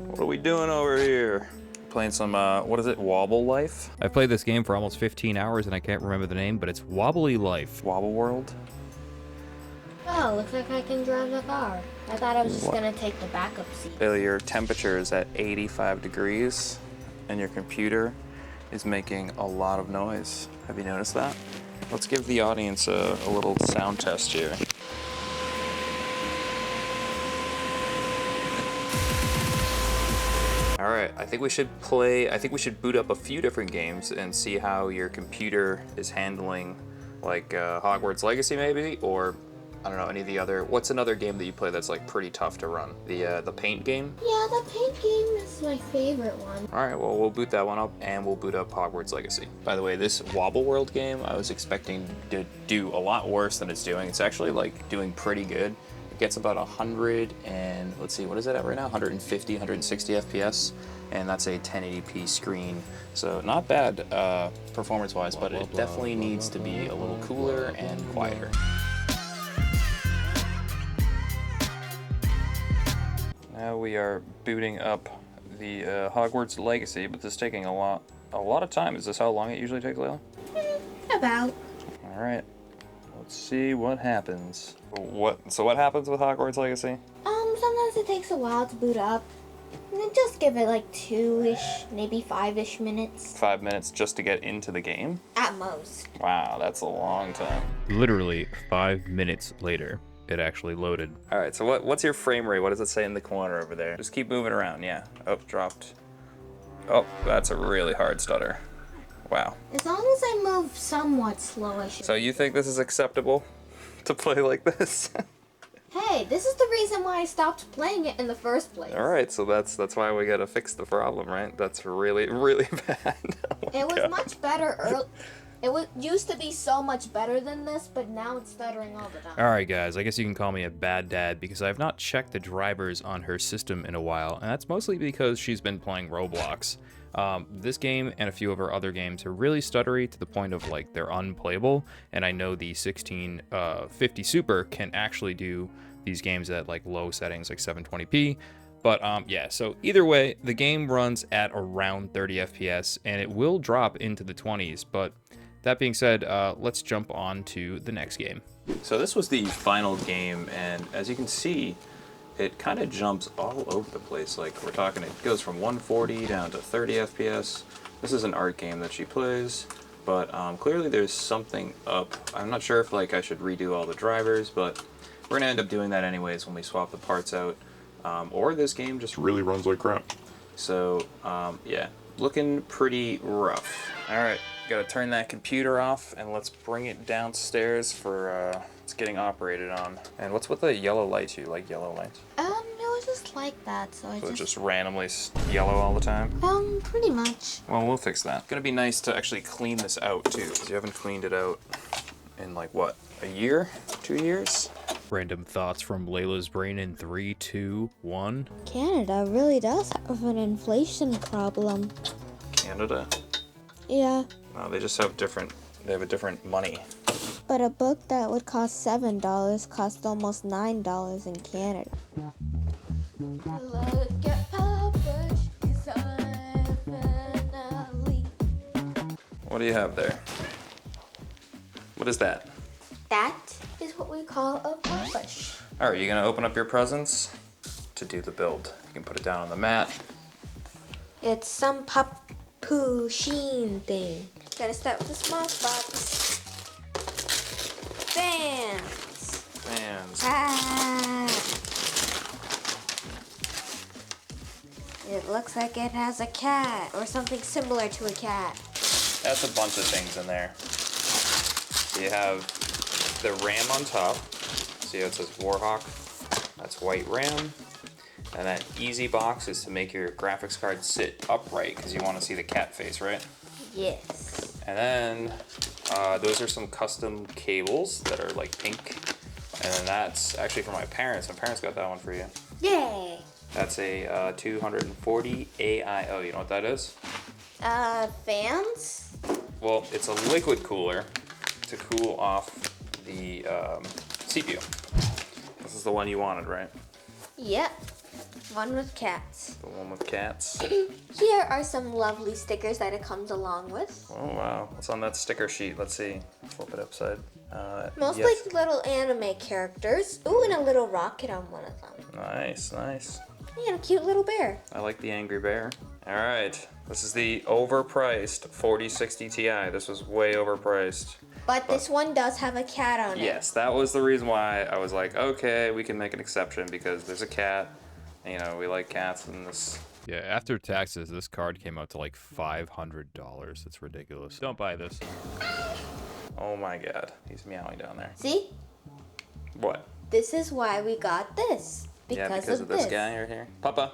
What are we doing over here? Playing some, what is it, Wobbly Life? I've played this game for almost 15 hours and I can't remember the name, but it's Wobbly Life. Wobble World? Oh, looks like I can drive the car. I thought I was just gonna take the backup seat. Your temperature is at 85 degrees and your computer is making a lot of noise. Have you noticed that? Let's give the audience a little sound test here. All right, I think we should boot up a few different games and see how your computer is handling, like Hogwarts Legacy maybe, or I don't know, any of the other, what's another game that you play that's like pretty tough to run? The paint game? Yeah, the paint game is my favorite one. All right, well, we'll boot that one up and we'll boot up Hogwarts Legacy. By the way, this Wobble World game, I was expecting to do a lot worse than it's doing. It's actually like doing pretty good. It gets about 100 and let's see, what is it at right now? 150, 160 FPS, and that's a 1080p screen. So not bad performance-wise, but it definitely needs to be a little cooler and quieter. Now we are booting up the Hogwarts Legacy, but this is taking a lot of time. Is this how long it usually takes, Layla? About. All right, let's see what happens. So what happens with Hogwarts Legacy? Sometimes it takes a while to boot up. And then just give it like 2-ish, maybe 5-ish minutes. 5 minutes just to get into the game? At most. Wow, that's a long time. Literally 5 minutes later, it actually loaded. All right, so what's your frame rate? What does it say in the corner over there? Just keep moving around, yeah. Oh, dropped. Oh, that's a really hard stutter. Wow. As long as I move somewhat slow, I should. So you think this is acceptable to play like this? Hey, this is the reason why I stopped playing it in the first place. All right, so that's why we gotta fix the problem, right? That's really, really bad. Oh It was God. much better early. Used to be so much better than this, but now it's stuttering all the time. Alright guys, I guess you can call me a bad dad because I have not checked the drivers on her system in a while, and that's mostly because she's been playing Roblox. This game and a few of her other games are really stuttery to the point of like they're unplayable, and I know the 1650 Super can actually do these games at like low settings like 720p. But yeah, so either way, the game runs at around 30 FPS and it will drop into the 20s, but that being said, let's jump on to the next game. So this was the final game, and as you can see, it kind of jumps all over the place. Like we're talking, it goes from 140 down to 30 FPS. This is an art game that she plays, but clearly there's something up. I'm not sure if like I should redo all the drivers, but we're gonna end up doing that anyways when we swap the parts out. Or this game just really runs like crap. So yeah, looking pretty rough. All right, gotta turn that computer off and let's bring it downstairs for it's getting operated on. And what's with the yellow lights? You like yellow lights? It was just like that, so I So it's just randomly yellow all the time? pretty much. Well, we'll fix that. It's gonna be nice to actually clean this out too, because you haven't cleaned it out in like what, a year? 2 years? Random thoughts from Layla's brain in 3, 2, 1. Canada really does have an inflation problem. Canada? Yeah, No, they just have they have a different money. but a book that would cost $7 costs almost $9 in Canada. Look at Papa, she's finally. What do you have there? What is that? That is what we call a push. All right, you're gonna open up your presents to do the build. You can put it down on the mat. It's some poo sheen thing. Gotta start with a small box. Fans. Fans. Ah. It looks like it has a cat or something similar to a cat. That's a bunch of things in there. So you have the RAM on top. See how it says Warhawk? That's white RAM. And that easy box is to make your graphics card sit upright because you want to see the cat face, right? Yes. And then those are some custom cables that are like pink. And then that's actually for my parents. My parents got that one for you. Yay. That's a 240 AIO. You know what that is? Fans? Well, it's a liquid cooler to cool off the CPU. This is the one you wanted, right? Yep. One with cats. The one with cats. Here are some lovely stickers that it comes along with. Oh wow, what's on that sticker sheet? Let's see. Flip it upside. Most yes. like little anime characters. Ooh, and a little rocket on one of them. Nice, nice. And a cute little bear. I like the angry bear. All right, this is the overpriced 4060 Ti. This was way overpriced. But this one does have a cat on it. Yes, that was the reason why I was like, okay, we can make an exception because there's a cat. You know, we like cats in this. Yeah, after taxes, this card came out to like $500. It's ridiculous. Don't buy this. Oh my god, he's meowing down there. See? What? This is why we got this. Because of this guy right here. Papa.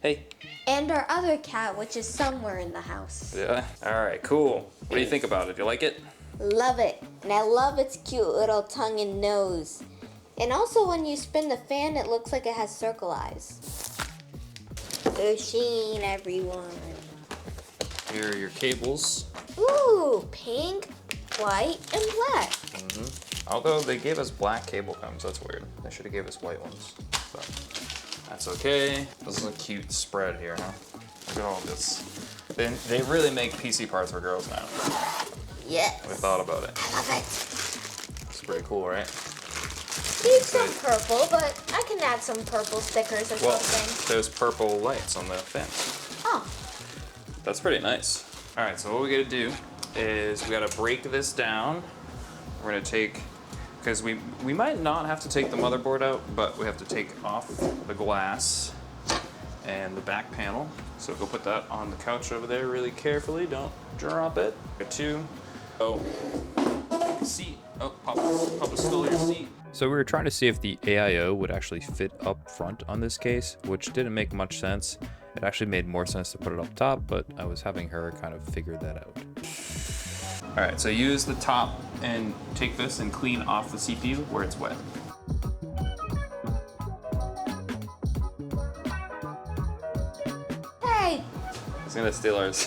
Hey. And our other cat, which is somewhere in the house. Yeah. All right, cool. What do you think about it? Do you like it? Love it. And I love its cute little tongue and nose. And also when you spin the fan, it looks like it has circle eyes. Machine, everyone. Here are your cables. Ooh, pink, white, and black. Although they gave us black cable comes, that's weird. They should have gave us white ones. But that's okay. This is a cute spread here, huh? Look at all this. They really make PC parts for girls now. Yes. We thought about it. I love it. It's pretty cool, right? Need some purple, but I can add some purple stickers or something. There's purple lights on the fence. Oh. That's pretty nice. All right, so what we gotta do is we gotta break this down. We're gonna take, because we might not have to take the motherboard out, but we have to take off the glass and the back panel. So go put that on the couch over there really carefully. Don't drop it. Got two. Oh, seat. Oh, Papa stole your seat. So we were trying to see if the AIO would actually fit up front on this case, which didn't make much sense. It actually made more sense to put it up top, but I was having her kind of figure that out. All right, so use the top and take this and clean off the CPU where it's wet. Hey. It's gonna steal ours.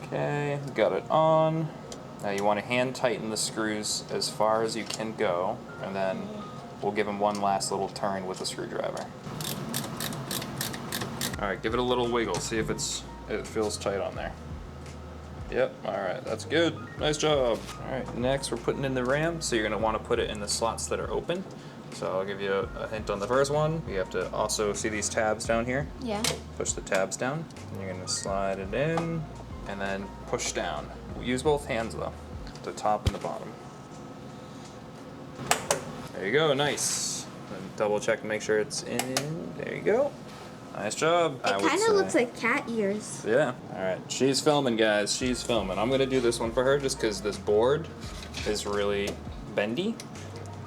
Okay, got it on. Now you want to hand tighten the screws as far as you can go, and then we'll give them one last little turn with the screwdriver. All right, give it a little wiggle, see if it feels tight on there. Yep, all right, that's good. Nice job. All right, next we're putting in the RAM, so you're gonna want to put it in the slots that are open. So I'll give you a hint on the first one. You have to also see these tabs down here. Yeah. Push the tabs down, and you're gonna slide it in, and then push down. Use both hands though, the top and the bottom. There you go, nice. And double check to make sure it's in. There you go. Nice job. It kind of looks like cat ears. Yeah. All right, she's filming, guys. She's filming. I'm gonna do this one for her just because this board is really bendy,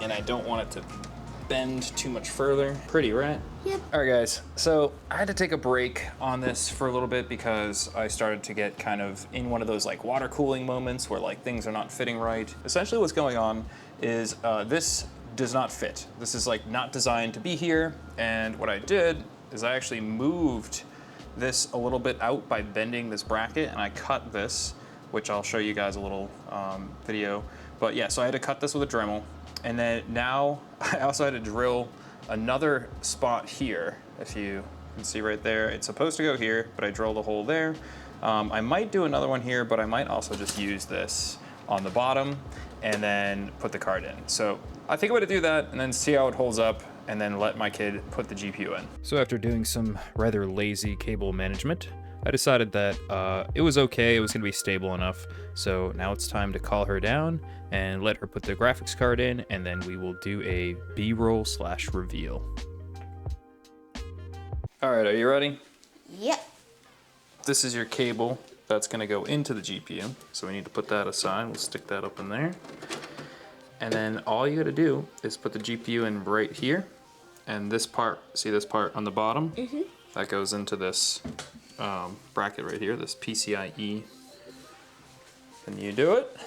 and I don't want it to bend too much further. Pretty, right? Yep. All right, guys. So I had to take a break on this for a little bit because I started to get kind of in one of those like water cooling moments where like things are not fitting right. Essentially what's going on is this does not fit. This is like not designed to be here. And what I did is I actually moved this a little bit out by bending this bracket, and I cut this, which I'll show you guys a little video. But yeah, so I had to cut this with a Dremel. And then now I also had to drill another spot here. If you can see right there, it's supposed to go here, but I drilled a hole there. I might do another one here, but I might also just use this on the bottom and then put the card in. So I think I'm gonna do that and then see how it holds up and then let my kid put the GPU in. So after doing some rather lazy cable management, I decided that it was okay, it was gonna be stable enough. So now it's time to call her down and let her put the graphics card in, and then we will do a B-roll / reveal. All right, are you ready? Yep. This is your cable that's gonna go into the GPU. So we need to put that aside. We'll stick that up in there. And then all you gotta do is put the GPU in right here. And this part, see this part on the bottom? Mm-hmm. That goes into this bracket right here, this PCIe. Can you do it?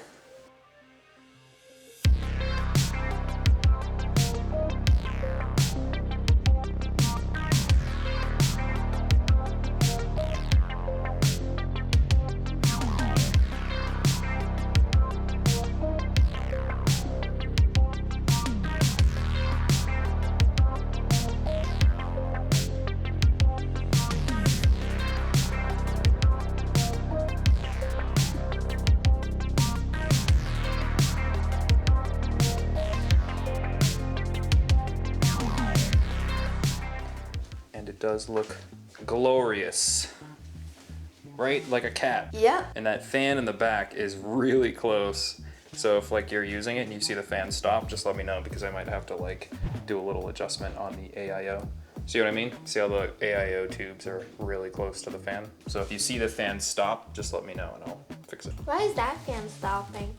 does look glorious. Right? Like a cat. Yep. And that fan in the back is really close. So if like you're using it and you see the fan stop, just let me know because I might have to like do a little adjustment on the AIO. See what I mean? See how the AIO tubes are really close to the fan? So if you see the fan stop, just let me know and I'll fix it. Why is that fan stopping?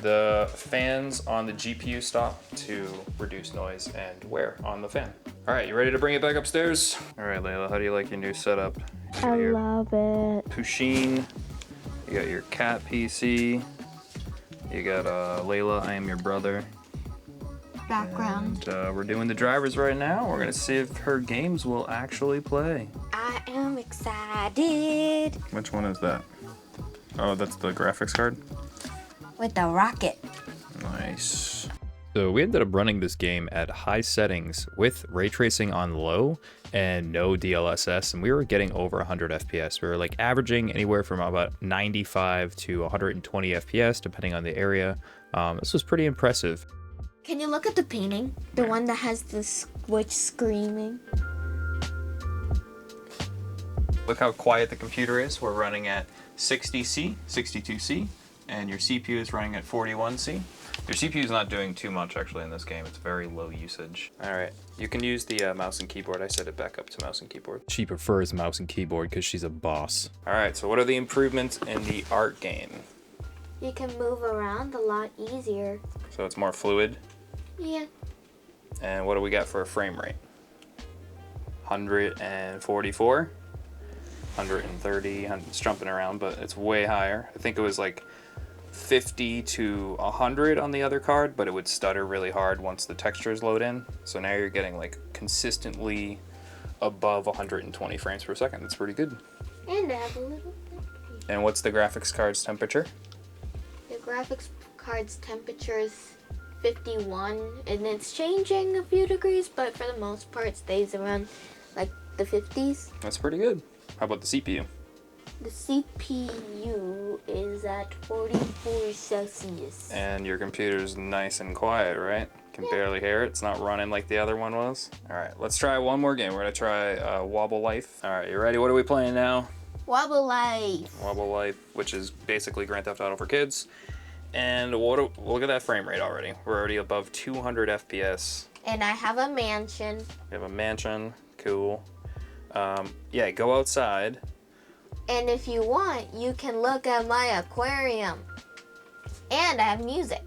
The fans on the GPU stop to reduce noise and wear on the fan. All right, you ready to bring it back upstairs? All right, Layla, how do you like your new setup? I love it. Pusheen, you got your cat PC, you got Layla, I am your brother. Background. And we're doing the drivers right now. We're gonna see if her games will actually play. I am excited. Which one is that? Oh, that's the graphics card? With the rocket. Nice. So we ended up running this game at high settings with ray tracing on low and no DLSS, and we were getting over 100 FPS. We were like averaging anywhere from about 95 to 120 FPS depending on the area. This was pretty impressive. Can you look at the painting? The one that has the switch screaming. Look how quiet the computer is. We're running at 60C, 62C, and your CPU is running at 41C. Your CPU is not doing too much actually in this game. It's very low usage. All right, you can use the mouse and keyboard. I set it back up to mouse and keyboard. She prefers mouse and keyboard because she's a boss. All right, so what are the improvements in the art game? You can move around a lot easier. So it's more fluid. Yeah. And what do we got for a frame rate? 144, 130, it's jumping around, but it's way higher. I think it was like 50 to 100 on the other card, but it would stutter really hard once the textures load in. So now you're getting like consistently above 120 frames per second. That's pretty good. And I have a little bit. And what's the graphics card's temperature? The graphics card's temperature is 51, and it's changing a few degrees, but for the most part it stays around like the 50s. That's pretty good. How about the CPU? The CPU is at 44 Celsius. And your computer's nice and quiet, right? Can barely hear it. It's not running like the other one was. All right, let's try one more game. We're gonna try Wobbly Life. All right, you ready? What are we playing now? Wobbly Life. Wobbly Life, which is basically Grand Theft Auto for kids. And look at that frame rate already. We're already above 200 FPS. And I have a mansion. We have a mansion, cool. Yeah, go outside. And if you want, you can look at my aquarium. And I have music.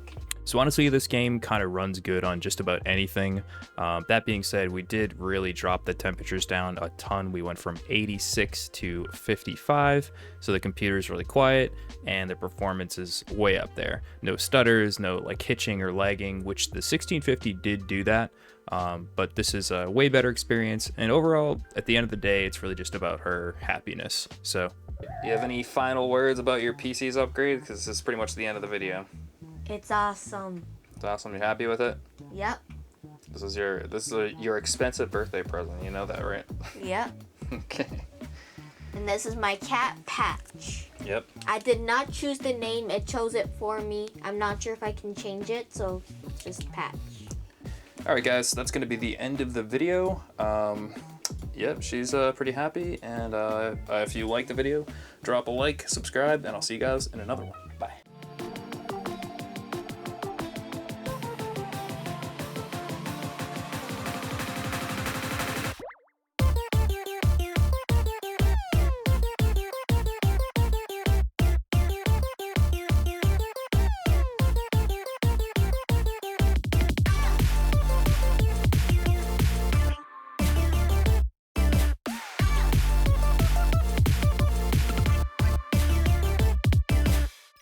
So honestly, this game kind of runs good on just about anything. That being said, we did really drop the temperatures down a ton. We went from 86 to 55, so the computer is really quiet and the performance is way up there. No stutters, no like hitching or lagging, which the 1650 did do that. But this is a way better experience, and overall, at the end of the day, it's really just about her happiness. So, Do you have any final words about your PC's upgrade? Because this is pretty much the end of the video. It's awesome. It's awesome. You happy with it? Yep. This is your expensive birthday present. You know that, right? Yep. Okay. And this is my cat Patch. Yep. I did not choose the name. It chose it for me. I'm not sure if I can change it, so just Patch. All right, guys. That's going to be the end of the video. Yep, she's pretty happy. And if you like the video, drop a like, subscribe, and I'll see you guys in another one.